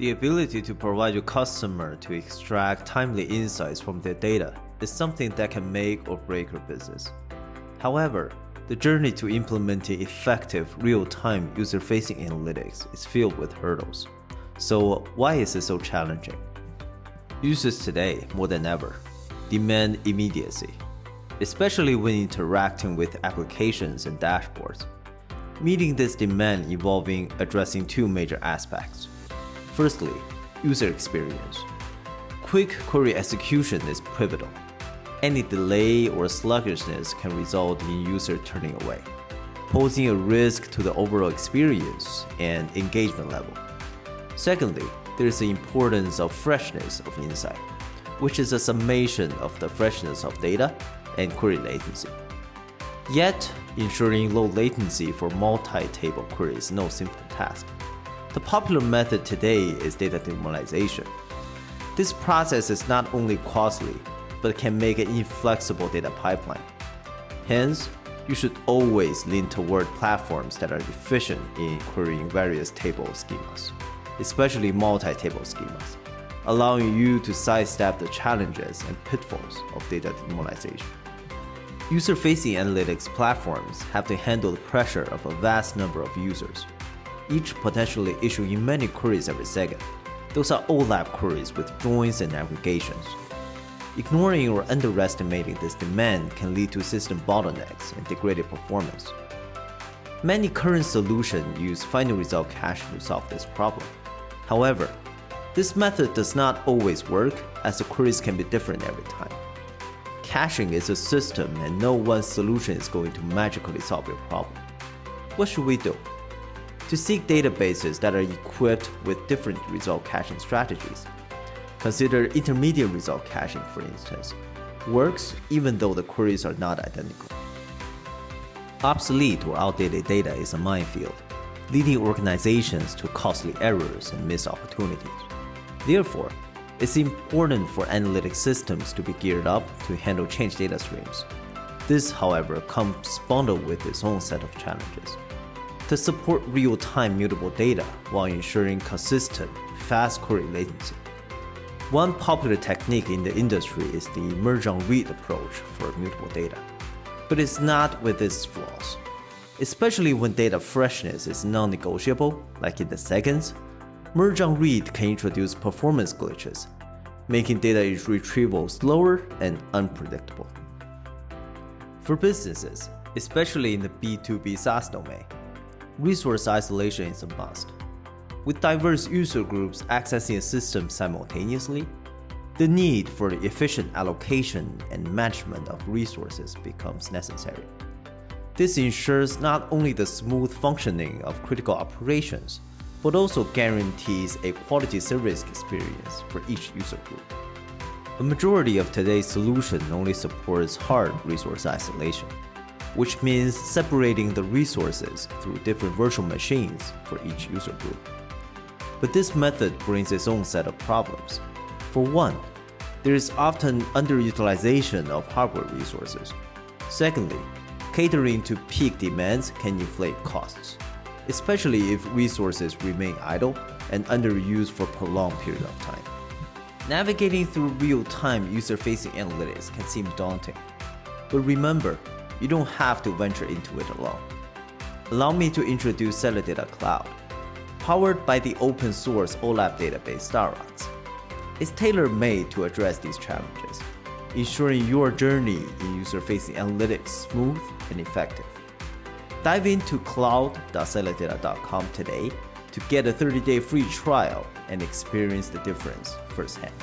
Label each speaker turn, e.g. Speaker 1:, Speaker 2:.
Speaker 1: The ability to provide your customer to extract timely insights from their data is something that can make or break your business. However, the journey to implementing effective, real-time user-facing analytics is filled with hurdles. So why is it so challenging? Users today, more than ever, demand immediacy, especially when interacting with applications and dashboards. Meeting this demand involving addressing two major aspects. Firstly, user experience. Quick query execution is pivotal. Any delay or sluggishness can result in user turning away, posing a risk to the overall experience and engagement level. Secondly, there is the importance of freshness of insight, which is a summation of the freshness of data and query latency. Yet, ensuring low latency for multi-table queries is no simple task. The popular method today is data normalization. This process is not only costly, but can make an inflexible data pipeline. Hence, you should always lean toward platforms that are efficient in querying various table schemas, especially multi-table schemas, allowing you to sidestep the challenges and pitfalls of data normalization. User-facing analytics platforms have to handle the pressure of a vast number of users, each potentially issuing many queries every second. Those are OLAP queries with joins and aggregations. Ignoring or underestimating this demand can lead to system bottlenecks and degraded performance. Many current solutions use final result caching to solve this problem. However, this method does not always work, as the queries can be different every time. Caching is a system and no one solution is going to magically solve your problem. What should we do? To seek databases that are equipped with different result caching strategies. Consider intermediate result caching, for instance. Works even though the queries are not identical. Obsolete or outdated data is a minefield, leading organizations to costly errors and missed opportunities. Therefore, it's important for analytic systems to be geared up to handle changed data streams. This, however, comes bundled with its own set of challenges. To support real-time mutable data while ensuring consistent, fast query latency. One popular technique in the industry is the merge-on-read approach for mutable data, but it's not with its flaws. Especially when data freshness is non-negotiable, like in the seconds, merge-on-read can introduce performance glitches, making data retrieval slower and unpredictable. For businesses, especially in the B2B SaaS domain, resource isolation is a must. With diverse user groups accessing a system simultaneously, the need for the efficient allocation and management of resources becomes necessary. This ensures not only the smooth functioning of critical operations, but also guarantees a quality service experience for each user group. A majority of today's solution only supports hard resource isolation, which means separating the resources through different virtual machines for each user group. But this method brings its own set of problems. For one, there is often underutilization of hardware resources. Secondly, catering to peak demands can inflate costs, especially if resources remain idle and underused for a prolonged period of time. Navigating through real-time user-facing analytics can seem daunting, but remember, you don't have to venture into it alone. Allow me to introduce CelerData Cloud, powered by the open-source OLAP database StarRods. It's tailor-made to address these challenges, ensuring your journey in user-facing analytics smooth and effective. Dive into cloud.celerdata.com today to get a 30-day free trial and experience the difference firsthand.